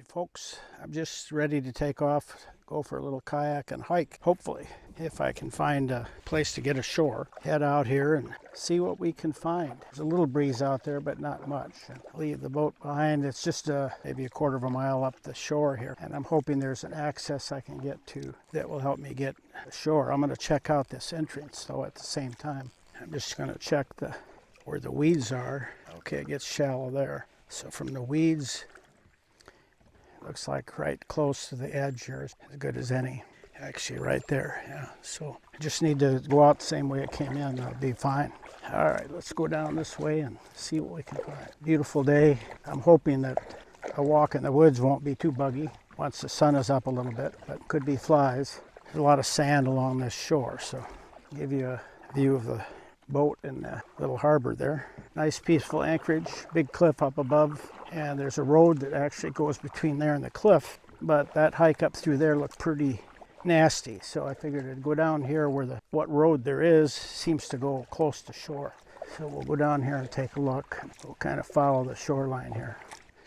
Alright folks, I'm just ready to take off, go for a little kayak and hike, hopefully, if I can find a place to get ashore. Head out here and see what we can find. There's a little breeze out there, but not much. Leave the boat behind. It's just maybe a quarter of a mile up the shore here, and I'm hoping there's an access I can get to that will help me get ashore. I'm going to check out this entrance though at the same time. I'm just going to check where the weeds are. Okay, it gets shallow there. So from the weeds, looks like right close to the edge here, as good as any. Actually right there, yeah. So I just need to go out the same way it came in, that'll be fine. All right, let's go down this way and see what we can find. Beautiful day. I'm hoping that a walk in the woods won't be too buggy once the sun is up a little bit, but could be flies. There's a lot of sand along this shore, so I'll give you a view of the boat in the little harbor there. Nice peaceful anchorage, big cliff up above, and there's a road that actually goes between there and the cliff, but that hike up through there looked pretty nasty, so I figured I'd go down here where what road there is seems to go close to shore. So we'll go down here and take a look. We'll kind of follow the shoreline here.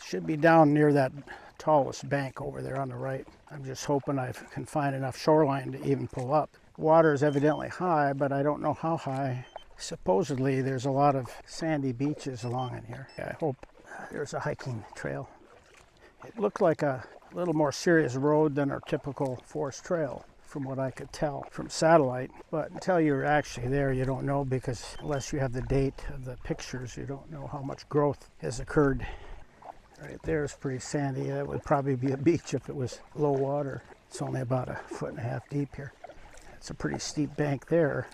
Should be down near that tallest bank over there on the right. I'm just hoping I can find enough shoreline to even pull up. Water is evidently high, but I don't know how high. Supposedly there's a lot of sandy beaches along in here. I hope there's a hiking trail. It looked like a little more serious road than our typical forest trail, from what I could tell from satellite. But until you're actually there, you don't know, because unless you have the date of the pictures, you don't know how much growth has occurred. Right there is pretty sandy. That would probably be a beach if it was low water. It's only about 1.5 foot deep here. It's a pretty steep bank there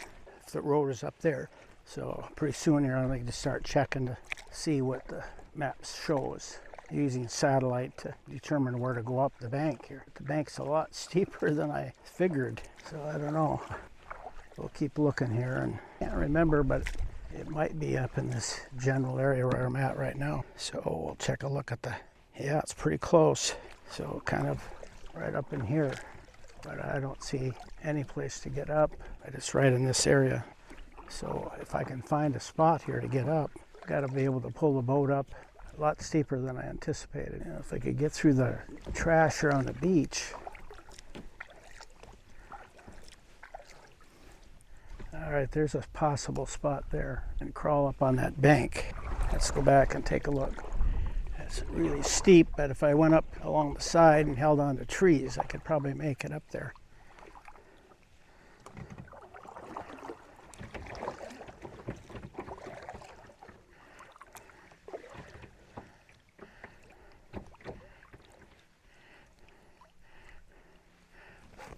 if the road is up there. So pretty soon here I'm going to start checking to see what the maps show us, using satellite to determine where to go up the bank here. The bank's a lot steeper than I figured, so I don't know. We'll keep looking here, and I can't remember, but it might be up in this general area where I'm at right now. So we'll take a look at yeah, it's pretty close. So kind of right up in here, but I don't see any place to get up. It's right in this area. So if I can find a spot here to get up, I've got to be able to pull the boat up. A lot steeper than I anticipated. You know, if I could get through the trash here on the beach. All right, there's a possible spot there, and crawl up on that bank. Let's go back and take a look. It's really steep, but if I went up along the side and held on to trees, I could probably make it up there.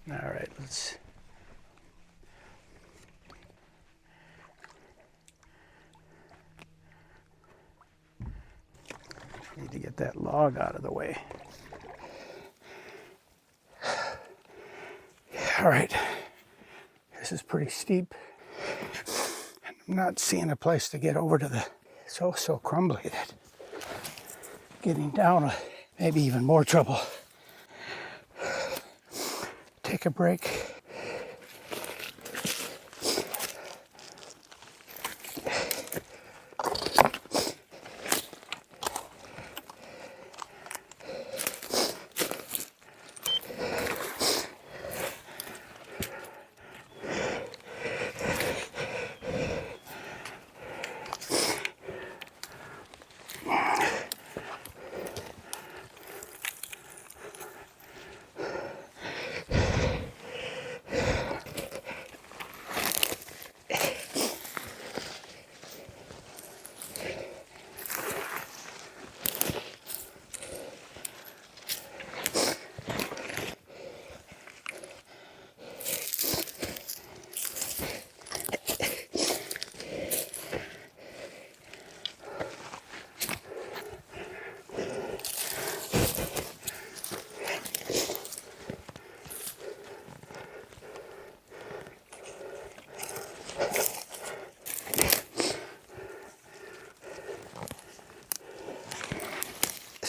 All right, let's need to get that log out of the way. All right, this is pretty steep. I'm not seeing a place to get over to the so crumbly that getting down maybe even more trouble. Take a break.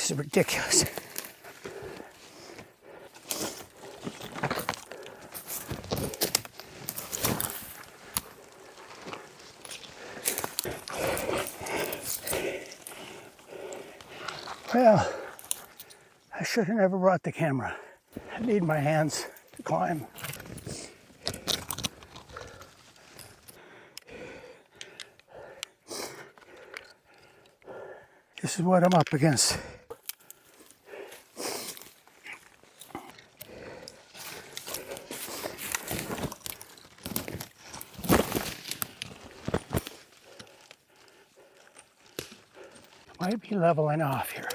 This is ridiculous. Well, I should have never brought the camera. I need my hands to climb. This is what I'm up against. Might be leveling off here.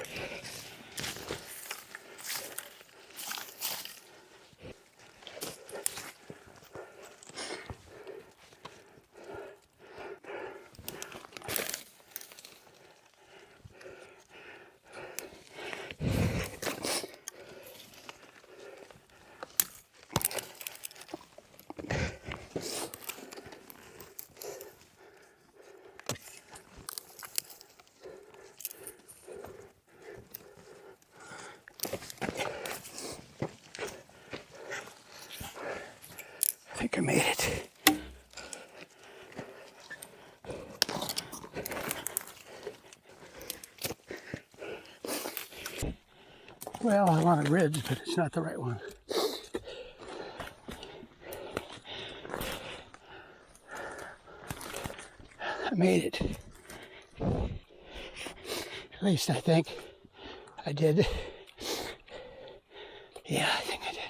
I think I made it. Well, I want a ridge, but it's not the right one. I made it. At least I think I did. Yeah, I think I did.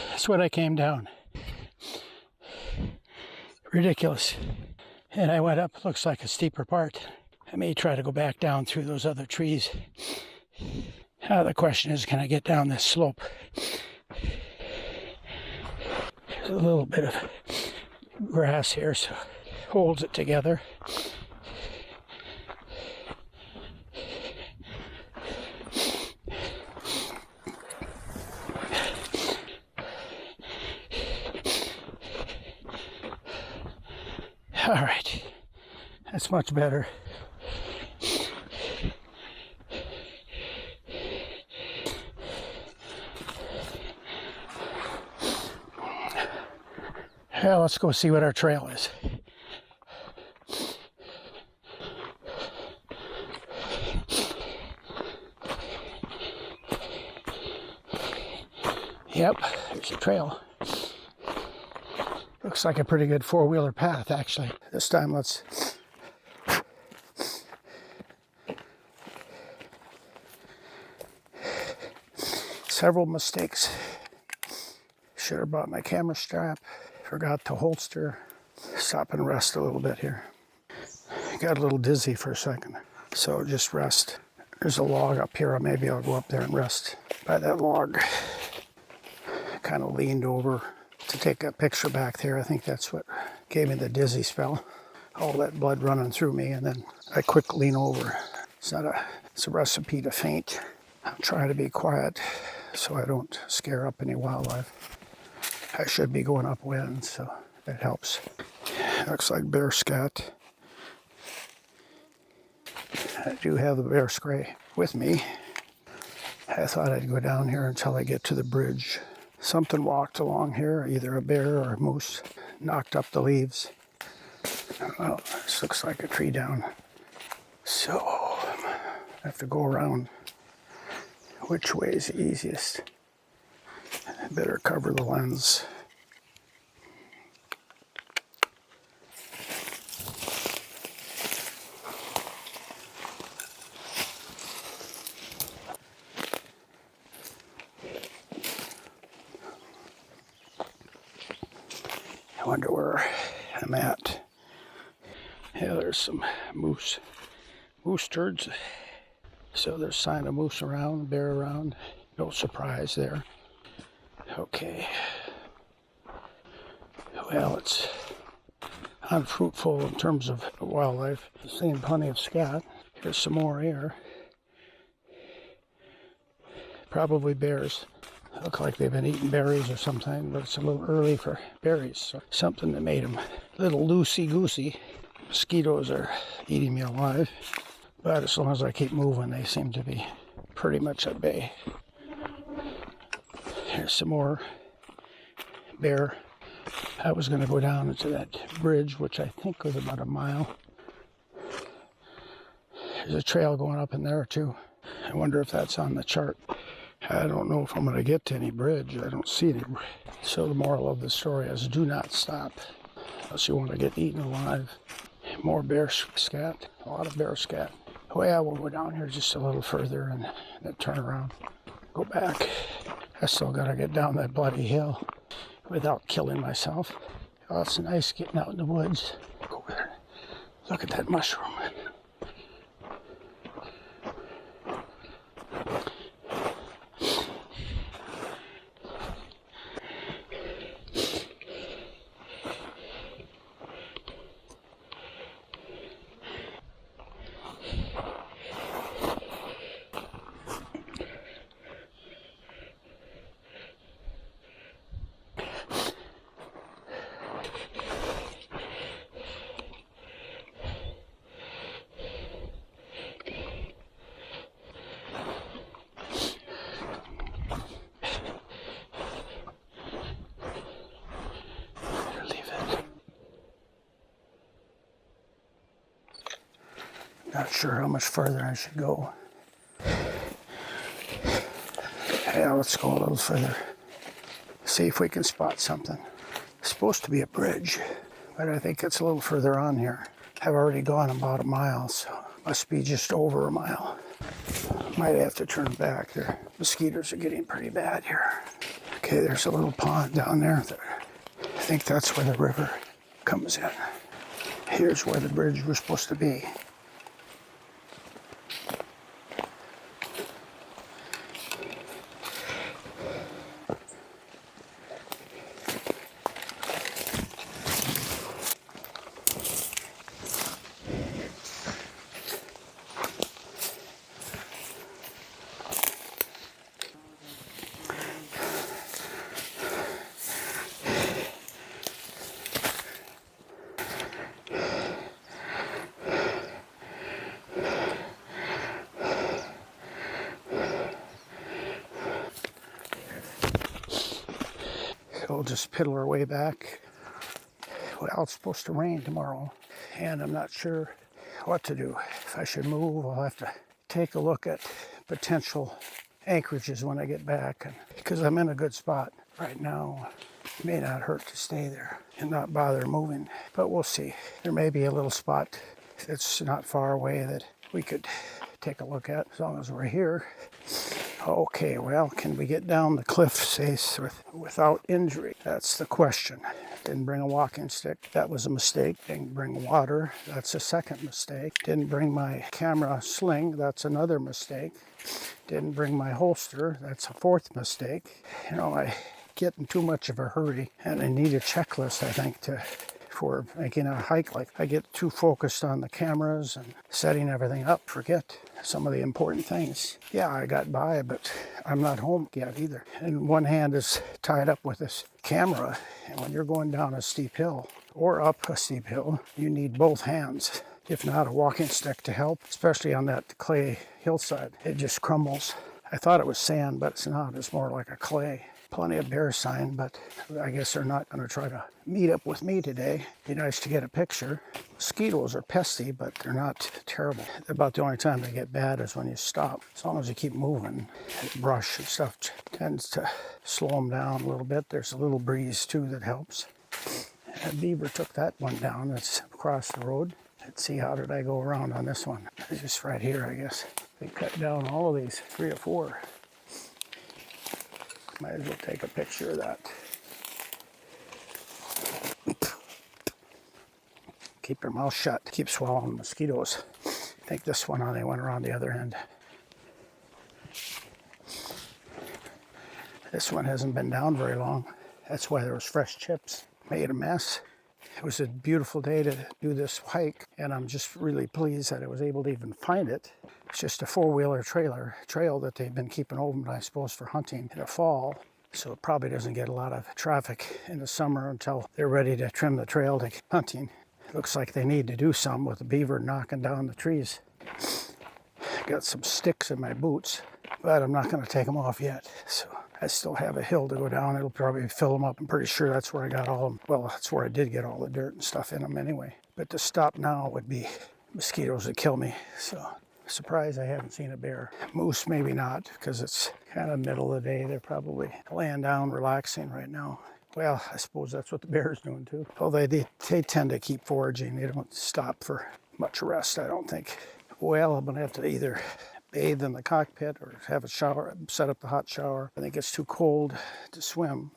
That's what I came down. Ridiculous. And I went up, looks like a steeper part. I may try to go back down through those other trees. Now the question is, can I get down this slope? There's a little bit of grass here, so it holds it together. All right, that's much better. Well, let's go see what our trail is. Yep, there's a trail. Looks like a pretty good four-wheeler path, actually. This time, let's... Several mistakes. Should have brought my camera strap. Forgot to holster. Stop and rest a little bit here. Got a little dizzy for a second, so just rest. There's a log up here. Maybe I'll go up there and rest by that log. Kind of leaned over to take a picture back there. I think that's what gave me the dizzy spell. All that blood running through me, and then I quick lean over. It's a recipe to faint. I'm trying to be quiet so I don't scare up any wildlife. I should be going upwind, so that helps. Looks like bear scat. I do have the bear spray with me. I thought I'd go down here until I get to the bridge. Something walked along here, either a bear or a moose, knocked up the leaves. Well, this looks like a tree down. So, I have to go around. Which way is the easiest? I better cover the lens. I wonder where I'm at. Yeah, there's some moose turds. So there's sign of moose around, bear around. No surprise there. Okay. Well, it's unfruitful in terms of wildlife. I've seen plenty of scat. Here's some more here. Probably bears. Look like they've been eating berries or something, but it's a little early for berries. So something that made them a little loosey-goosey. Mosquitoes are eating me alive. But as long as I keep moving, they seem to be pretty much at bay. Here's some more bear. I was going to go down into that bridge, which I think was about a mile. There's a trail going up in there too. I wonder if that's on the chart. I don't know if I'm going to get to any bridge. I don't see any. So the moral of the story is do not stop unless you want to get eaten alive. More bear scat, a lot of bear scat. Oh yeah, we'll go down here just a little further and then turn around, go back. I still got to get down that bloody hill without killing myself. Oh, it's nice getting out in the woods. Go over there. Look at that mushroom. Not sure how much further I should go. Yeah, let's go a little further. See if we can spot something. It's supposed to be a bridge, but I think it's a little further on here. I've already gone about a mile, so must be just over a mile. Might have to turn back. The mosquitoes are getting pretty bad here. Okay, there's a little pond down there. I think that's where the river comes in. Here's where the bridge was supposed to be. We'll just piddle our way back. Well, it's supposed to rain tomorrow, and I'm not sure what to do. If I should move, I'll have to take a look at potential anchorages when I get back, because I'm in a good spot right now. It may not hurt to stay there and not bother moving, but we'll see. There may be a little spot that's not far away that we could take a look at as long as we're here. Okay, well, can we get down the cliff face without injury? That's the question. Didn't bring a walking stick. That was a mistake. Didn't bring water. That's a second mistake. Didn't bring my camera sling. That's another mistake. Didn't bring my holster. That's a fourth mistake. You know, I get in too much of a hurry, and I need a checklist, I think, for making a hike. Like, I get too focused on the cameras and setting everything up, forget some of the important things. Yeah, I got by, but I'm not home yet either. And one hand is tied up with this camera, and when you're going down a steep hill or up a steep hill, you need both hands, if not a walking stick to help, especially on that clay hillside. It just crumbles. I thought it was sand, but it's not. It's more like a clay. Plenty of bear sign, but I guess they're not going to try to meet up with me today. Be nice to get a picture. Mosquitoes are pesty, but they're not terrible. About the only time they get bad is when you stop. As long as you keep moving, brush and stuff tends to slow them down a little bit. There's a little breeze too that helps. That beaver took that one down. That's across the road. Let's see, how did I go around on this one? It's just right here, I guess. They cut down all of these, 3 or 4. Might as well take a picture of that. Keep your mouth shut. Keep swallowing mosquitoes. I think this one only went around the other end. This one hasn't been down very long. That's why there was fresh chips. Made a mess. It was a beautiful day to do this hike, and I'm just really pleased that I was able to even find it. It's just a 4-wheeler trail that they've been keeping open, I suppose, for hunting in the fall. So it probably doesn't get a lot of traffic in the summer until they're ready to trim the trail to hunting. It looks like they need to do some with the beaver knocking down the trees. Got some sticks in my boots, but I'm not going to take them off yet. So I still have a hill to go down. It'll probably fill them up. I'm pretty sure that's where I got all of them. Well, that's where I did get all the dirt and stuff in them anyway. But to stop now would be mosquitoes that kill me. So surprised I haven't seen a bear. Moose, maybe not, because it's kind of middle of the day. They're probably laying down, relaxing right now. Well, I suppose that's what the bear's doing too. Although they tend to keep foraging. They don't stop for much rest, I don't think. Well, I'm gonna have to either bathe in the cockpit or have a shower, set up the hot shower. I think it's too cold to swim.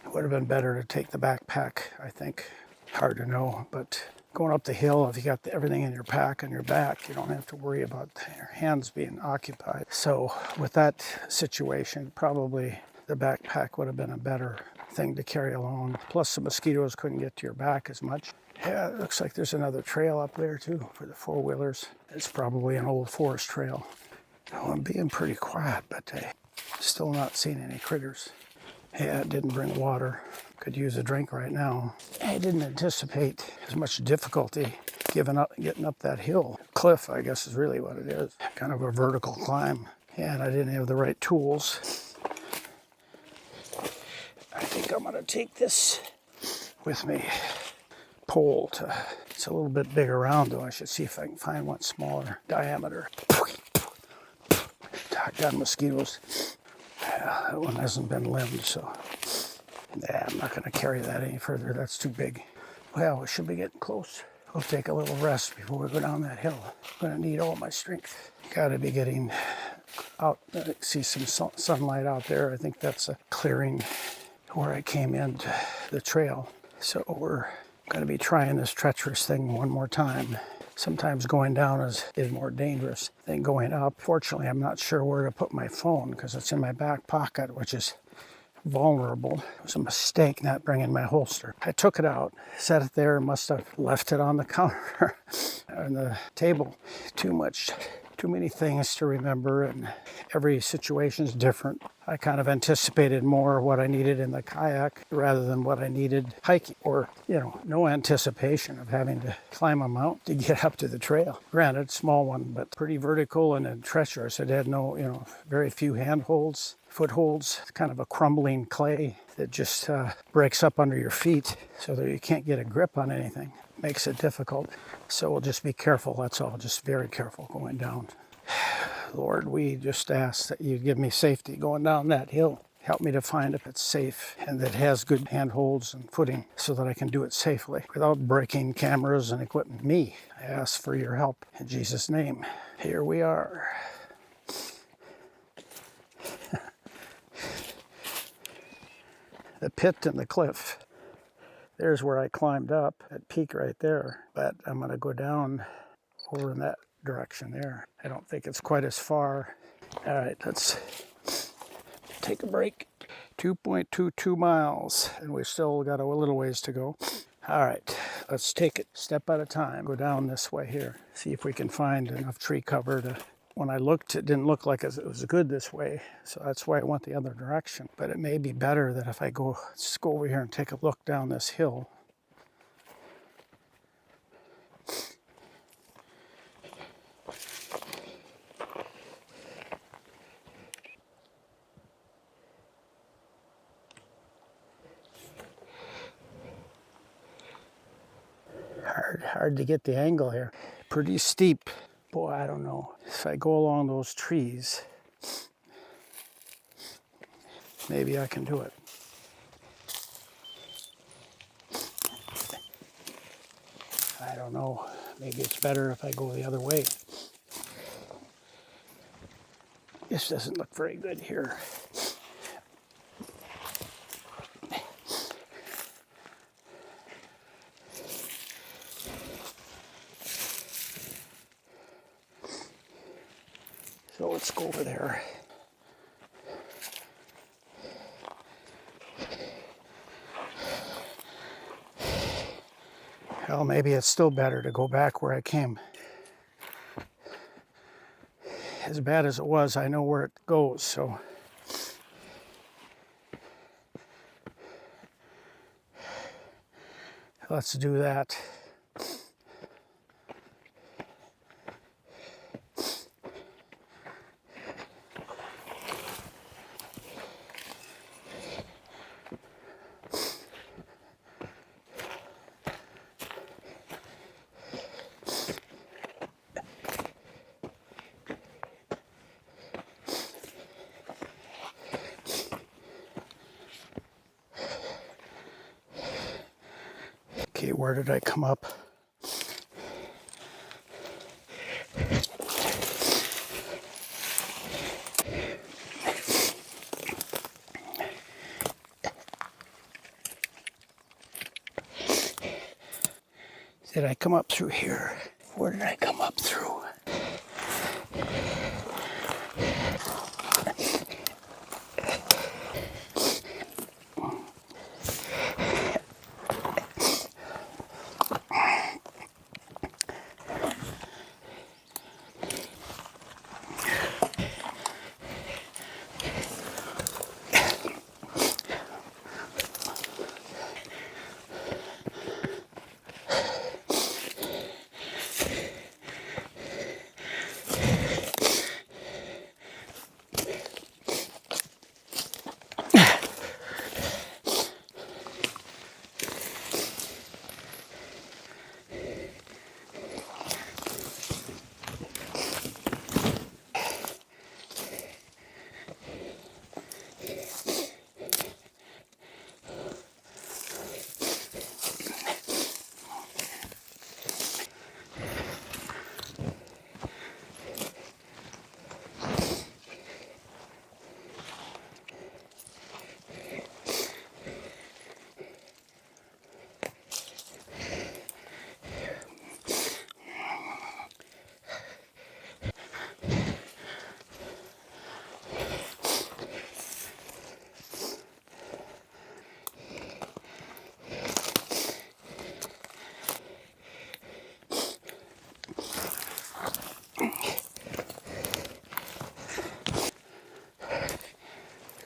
It would have been better to take the backpack, I think. Hard to know, but going up the hill, if you got everything in your pack on your back, you don't have to worry about your hands being occupied. So with that situation, probably the backpack would have been a better thing to carry along. Plus the mosquitoes couldn't get to your back as much. Yeah, it looks like there's another trail up there too for the four-wheelers. It's probably an old forest trail. Well, I'm being pretty quiet, but I still not seen any critters. Yeah, it didn't bring water. Could use a drink right now. I didn't anticipate as much difficulty getting up that hill. Cliff, I guess, is really what it is. Kind of a vertical climb. And I didn't have the right tools. I think I'm gonna take this with me. Pole it's a little bit bigger round though. I should see if I can find one smaller diameter. Got mosquitoes. That one hasn't been limbed, so I'm not going to carry that any further. That's too big. Well, we should be getting close. I'll take a little rest before we go down that hill. I'm going to need all my strength. Got to be getting out. I see some sunlight out there. I think that's a clearing where I came into the trail. So we're going to be trying this treacherous thing one more time. Sometimes going down is more dangerous than going up. Fortunately, I'm not sure where to put my phone because it's in my back pocket, which is vulnerable. It was a mistake not bringing my holster. I took it out, set it there, must have left it on the counter on the table. Too many things to remember, and every situation is different. I kind of anticipated more what I needed in the kayak rather than what I needed hiking, or, no anticipation of having to climb a mountain to get up to the trail. Granted, small one, but pretty vertical and then treacherous. It had no, very few handholds, footholds, kind of a crumbling clay that just breaks up under your feet so that you can't get a grip on anything. Makes it difficult. So we'll just be careful, that's all. Just very careful going down. Lord, we just ask that you give me safety going down that hill. Help me to find if it's safe and that it has good handholds and footing so that I can do it safely without breaking cameras and equipment. Me, I ask for your help in Jesus' name. Here we are. The pit and the cliff. There's where I climbed up, that peak right there. But I'm going to go down over in that direction there. I don't think it's quite as far. All right, let's take a break. 2.22 miles, and we still got a little ways to go. All right, let's take it step at a time. Go down this way here. See if we can find enough tree cover to... When I looked, it didn't look like it was good this way, so that's why I went the other direction. But it may be better that if I just go over here and take a look down this hill. Hard to get the angle here. Pretty steep. Boy, I don't know. If I go along those trees, maybe I can do it. I don't know. Maybe it's better if I go the other way. This doesn't look very good here. So let's go over there. Well, maybe it's still better to go back where I came. As bad as it was, I know where it goes, so. Let's do that. Okay, where did I come up? Did I come up through here? Where did I come up through?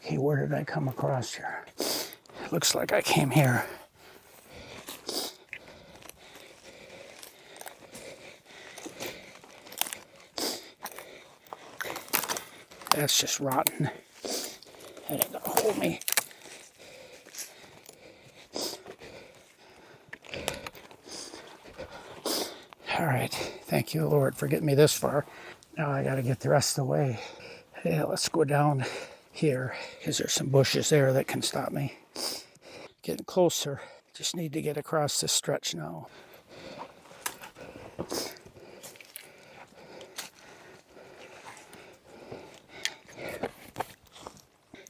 Okay, where did I come across here? It looks like I came here. That's just rotten. That ain't gonna hold me. All right, thank you, Lord, for getting me this far. Now I gotta get the rest of the way. Yeah, let's go down here, because there's some bushes there that can stop me. Getting closer. Just need to get across this stretch now.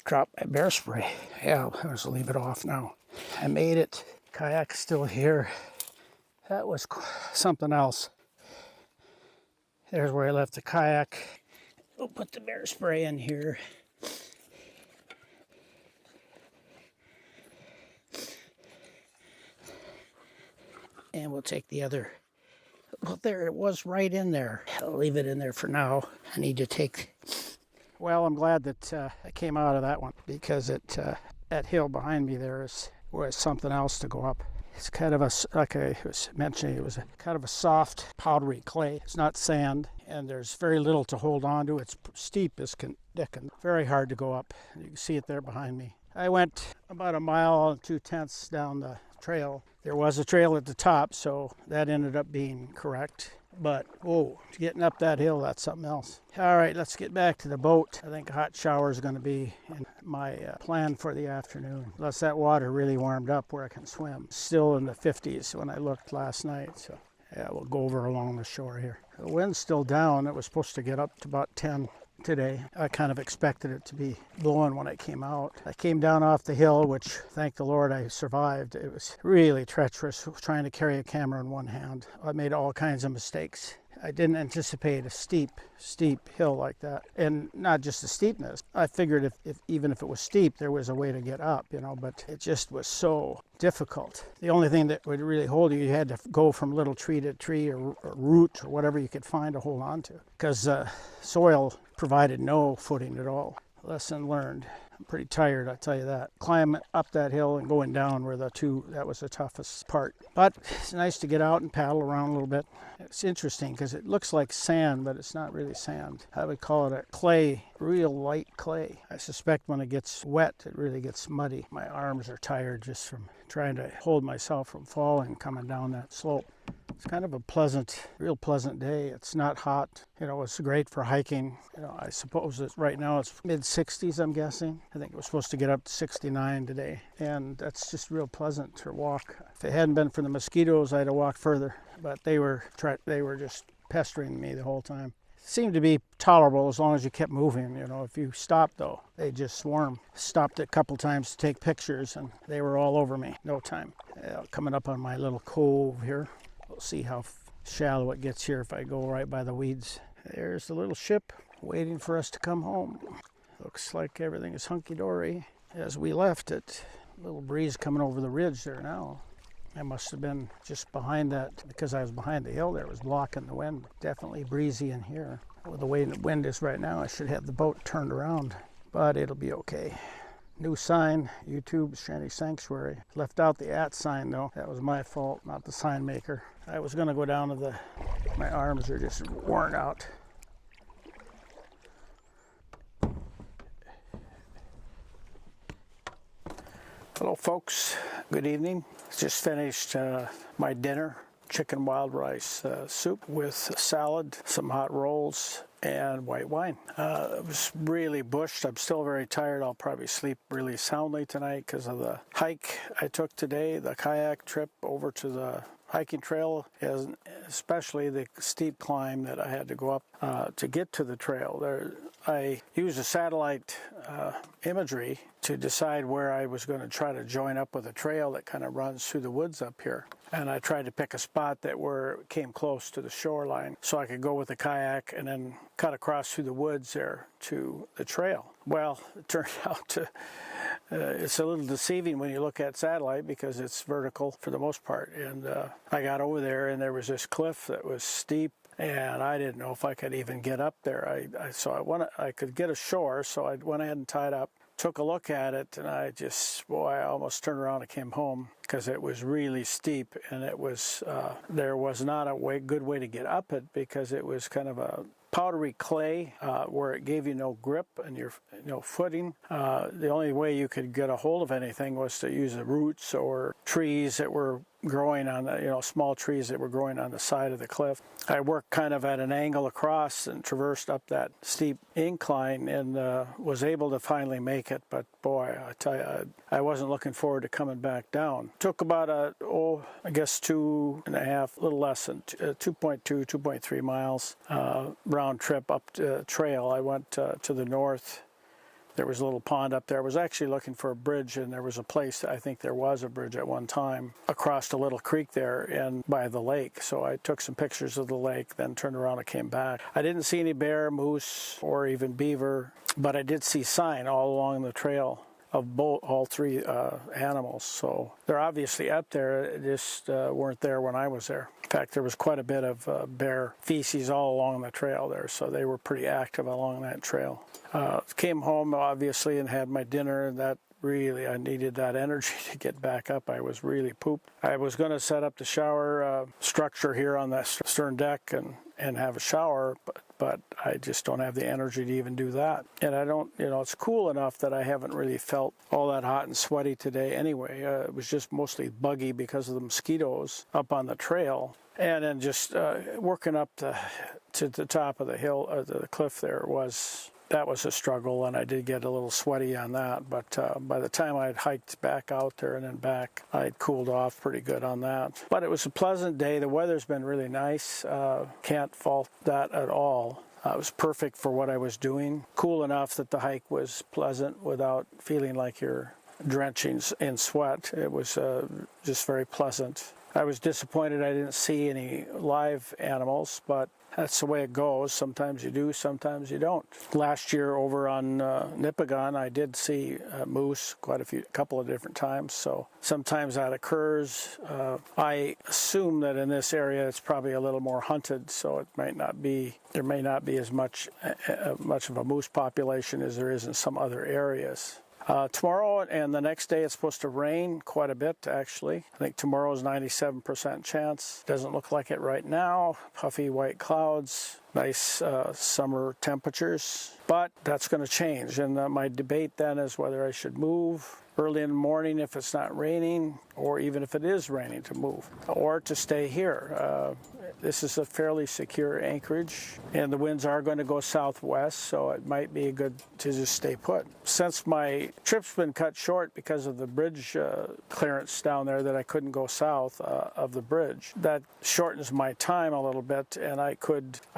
Drop my bear spray. Yeah, I'll just leave it off now. I made it. Kayak's still here. That was something else. There's where I left the kayak. We'll put the bear spray in here. And we'll take the other. Well, there it was right in there. I'll leave it in there for now. I need to take. Well, I'm glad that I came out of that one, because that hill behind me there was something else to go up. It's kind of like I was mentioning, it was kind of a soft, powdery clay. It's not sand, and there's very little to hold on to. It's steep as can dickens. Very hard to go up. You can see it there behind me. I went about 1.2 miles down the trail. There was a trail at the top, so that ended up being correct. But, whoa, getting up that hill, that's something else. All right, let's get back to the boat. I think a hot shower is going to be in my plan for the afternoon. Unless that water really warmed up where I can swim. Still in the 50s when I looked last night. So, yeah, we'll go over along the shore here. The wind's still down. It was supposed to get up to about 10 today. I kind of expected it to be blowing when I came out. I came down off the hill, which, thank the Lord, I survived. It was really treacherous trying to carry a camera in one hand. I made all kinds of mistakes. I didn't anticipate a steep hill like that. And not just the steepness. I figured if even if it was steep, there was a way to get up, but it just was so difficult. The only thing that would really hold you had to go from little tree to tree or root or whatever you could find to hold on to. Because soil provided no footing at all. Lesson learned. I'm pretty tired, I tell you that. Climbing up that hill and going down that was the toughest part. But it's nice to get out and paddle around a little bit. It's interesting because it looks like sand, but it's not really sand. I would call it a clay, real light clay. I suspect when it gets wet, it really gets muddy. My arms are tired just from trying to hold myself from falling coming down that slope. It's kind of a pleasant, real pleasant day. It's not hot. You know, it's great for hiking. You know, I suppose that right now it's mid-60s, I'm guessing. I think it was supposed to get up to 69 today. And that's just real pleasant to walk. If it hadn't been for the mosquitoes, I'd have walked further. But they were just pestering me the whole time. Seemed to be tolerable as long as you kept moving. You know, if you stopped though, they just swarm. Stopped a couple times to take pictures and they were all over me. No time. Coming up on my little cove here. We'll see how shallow it gets here if I go right by the weeds. There's the little ship waiting for us to come home. Looks like everything is hunky-dory as we left it. A little breeze coming over the ridge there now. I must have been just behind that because I was behind the hill there. It was blocking the wind. Definitely breezy in here. With the way the wind is right now, I should have the boat turned around, but it'll be okay. New sign, YouTube Shanty Sanctuary. Left out the @ sign though. That was my fault, not the sign maker. I was gonna go down to my arms are just worn out. Hello folks, good evening. Just finished my dinner. Chicken wild rice soup with salad, some hot rolls, and white wine. It was really bushed. I'm still very tired. I'll probably sleep really soundly tonight because of the hike I took today, the kayak trip over to the hiking trail, especially the steep climb that I had to go up to get to the trail. I used a satellite imagery to decide where I was going to try to join up with a trail that kind of runs through the woods up here. And I tried to pick a spot that came close to the shoreline so I could go with the kayak and then cut across through the woods there to the trail. Well, it turned out it's a little deceiving when you look at satellite because it's vertical for the most part. And I got over there and there was this cliff that was steep. And I didn't know if I could even get up there. I could get ashore, so I went ahead and tied up, took a look at it, and I almost turned around and came home because it was really steep, and there was not a good way to get up it because it was kind of a powdery clay where it gave you no grip and no footing. The only way you could get a hold of anything was to use the roots or trees that were growing on small trees that were growing on the side of the cliff. I worked kind of at an angle across and traversed up that steep incline and was able to finally make it, but boy, I tell you, I wasn't looking forward to coming back down. Took about I guess 2.5, a little less than 2.3 miles round trip up the trail. I went to the north. There was a little pond up there. I was actually looking for a bridge, and there was a place, I think there was a bridge at one time, across a little creek there and by the lake. So I took some pictures of the lake, then turned around and came back. I didn't see any bear, moose, or even beaver, but I did see sign all along the trail of all three animals. So they're obviously up there, just weren't there when I was there. In fact, there was quite a bit of bear feces all along the trail there, so they were pretty active along that trail. Came home, obviously, and had my dinner, and that really, I needed that energy to get back up. I was really pooped. I was going to set up the shower structure here on the stern deck and have a shower, but I just don't have the energy to even do that. And I don't, it's cool enough that I haven't really felt all that hot and sweaty today anyway. It was just mostly buggy because of the mosquitoes up on the trail. And then just working up to the top of the hill, the cliff there that was a struggle, and I did get a little sweaty on that, but by the time I'd hiked back out there and then back, I'd cooled off pretty good on that. But it was a pleasant day. The weather's been really nice. Can't fault that at all. It was perfect for what I was doing. Cool enough that the hike was pleasant without feeling like you're drenching in sweat. It was just very pleasant. I was disappointed I didn't see any live animals, but that's the way it goes. Sometimes you do, sometimes you don't. Last year over on Nipigon, I did see moose a couple of different times, so sometimes that occurs. I assume that in this area it's probably a little more hunted, so there may not be as much of a moose population as there is in some other areas. Tomorrow and the next day it's supposed to rain quite a bit, actually. I think tomorrow's 97% chance. Doesn't look like it right now. Puffy white clouds, nice summer temperatures, but that's going to change. And my debate then is whether I should move early in the morning if it's not raining, or even if it is raining, to move, or to stay here. This is a fairly secure anchorage, and the winds are going to go southwest, so it might be good to just stay put. Since my trip's been cut short because of the bridge clearance down there, that I couldn't go south of the bridge, that shortens my time a little bit, and I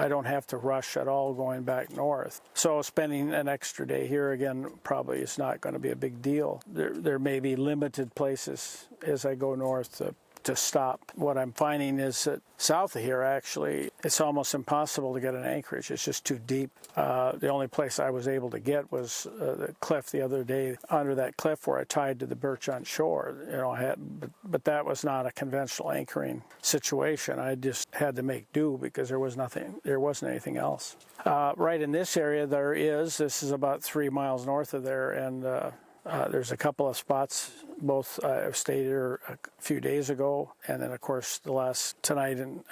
don't have to rush at all going back north. So spending an extra day here again probably is not going to be a big deal. There may be limited places as I go north to stop. What I'm finding is that south of here, actually, it's almost impossible to get an anchorage. It's just too deep. The only place I was able to get was the cliff the other day, under that cliff where I tied to the birch on shore. But that was not a conventional anchoring situation. I just had to make do because there wasn't anything else. Right in this area this is about 3 miles north of there, and there's a couple of spots. Both I stayed here a few days ago, and then of course tonight and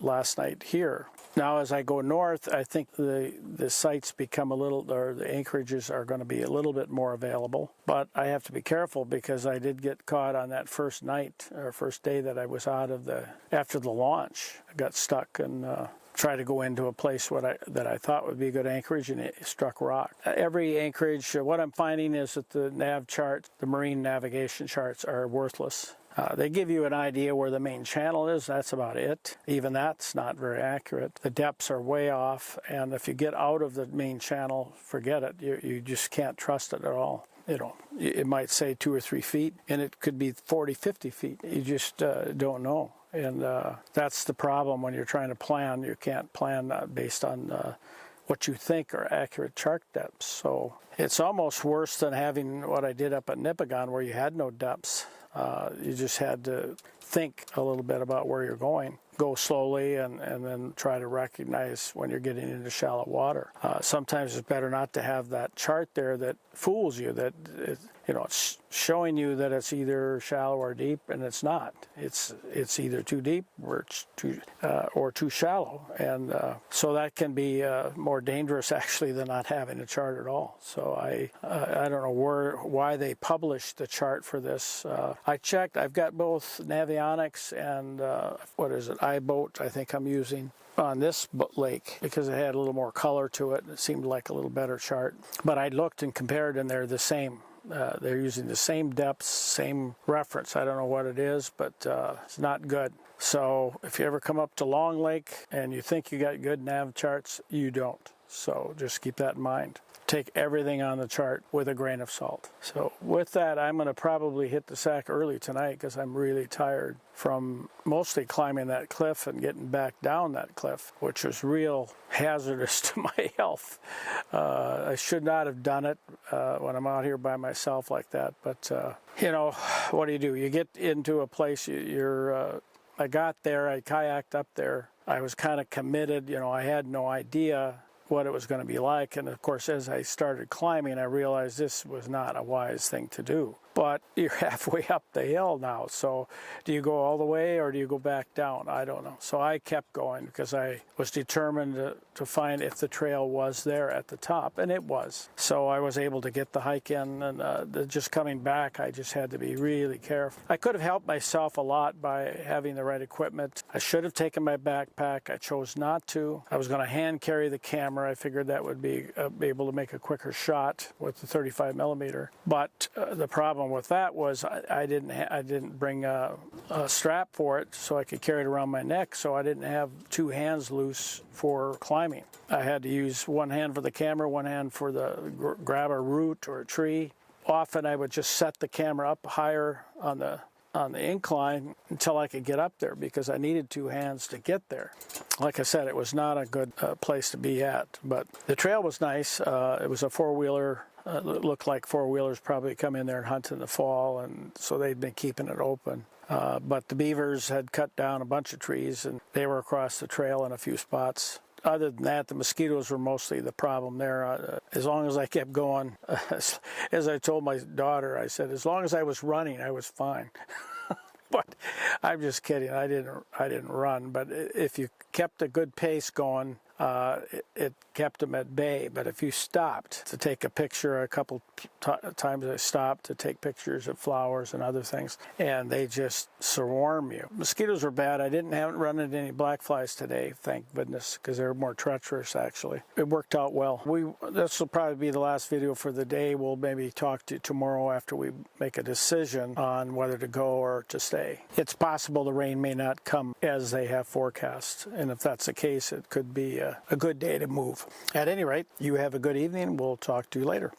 last night here. Now as I go north, I think the sites become the anchorages are going to be a little bit more available. But I have to be careful because I did get caught on that first day that I was after the launch. I got stuck and try to go into a place that I thought would be a good anchorage, and it struck rock. Every anchorage, what I'm finding is that the nav charts, the marine navigation charts, are worthless. They give you an idea where the main channel is. That's about it. Even that's not very accurate. The depths are way off, and if you get out of the main channel, forget it. You just can't trust it at all. It might say 2 or 3 feet, and it could be 40, 50 feet. You just don't know. And that's the problem when you're trying to plan. You can't plan based on what you think are accurate chart depths. So it's almost worse than having what I did up at Nipigon, where you had no depths. You just had to think a little bit about where you're going. Go slowly and then try to recognize when you're getting into shallow water. Sometimes it's better not to have that chart there that fools you, that it's showing you that it's either shallow or deep, and it's not. It's either too deep or too shallow, and so that can be more dangerous actually than not having a chart at all. So I don't know why they published the chart for this. I checked. I've got both Navionics and iBoat, I think I'm using on this lake, because it had a little more color to it. It seemed like a little better chart. But I looked and compared, and they're the same. They're using the same depths, same reference. I don't know what it is, but it's not good. So if you ever come up to Long Lake and you think you got good nav charts, you don't. So just keep that in mind. Take everything on the chart with a grain of salt. So with that, I'm going to probably hit the sack early tonight because I'm really tired from mostly climbing that cliff and getting back down that cliff, which was real hazardous to my health. I should not have done it when I'm out here by myself like that. But, what do? You get into a place, I got there, I kayaked up there. I was kind of committed, I had no idea what it was going to be like, and of course as I started climbing I realized this was not a wise thing to do. But you're halfway up the hill now, so do you go all the way or do you go back down? I don't know. So I kept going because I was determined to find if the trail was there at the top, and it was. So I was able to get the hike in, and just coming back I just had to be really careful. I could have helped myself a lot by having the right equipment. I should have taken my backpack. I chose not to. I was going to hand carry the camera. I figured that would be able to make a quicker shot with the 35 millimeter. But the problem with that was I didn't bring a strap for it so I could carry it around my neck, so I didn't have 2 hands loose for climbing. I had to use one hand for the camera, one hand for grab a root or a tree. Often I would just set the camera up higher on the incline until I could get up there, because I needed 2 hands to get there. Like I said, it was not a good place to be at, but the trail was nice. It was a 4-wheeler. It looked like 4-wheelers probably come in there and hunt in the fall, and so they'd been keeping it open. But the beavers had cut down a bunch of trees, and they were across the trail in a few spots. other than that, the mosquitoes were mostly the problem there. As long as I kept going, as I told my daughter, I said, as long as I was running, I was fine. But I'm just kidding. I didn't run. But if you kept a good pace going, it kept them at bay. But if you stopped to take a picture, a couple times I stopped to take pictures of flowers and other things, and they just swarm you. Mosquitoes were bad. I haven't run into any black flies today, thank goodness, because they're more treacherous actually. It worked out well. This will probably be the last video for the day. We'll maybe talk to you tomorrow after we make a decision on whether to go or to stay. It's possible the rain may not come as they have forecast, and if that's the case, it could be a good day to move. At any rate, you have a good evening. We'll talk to you later.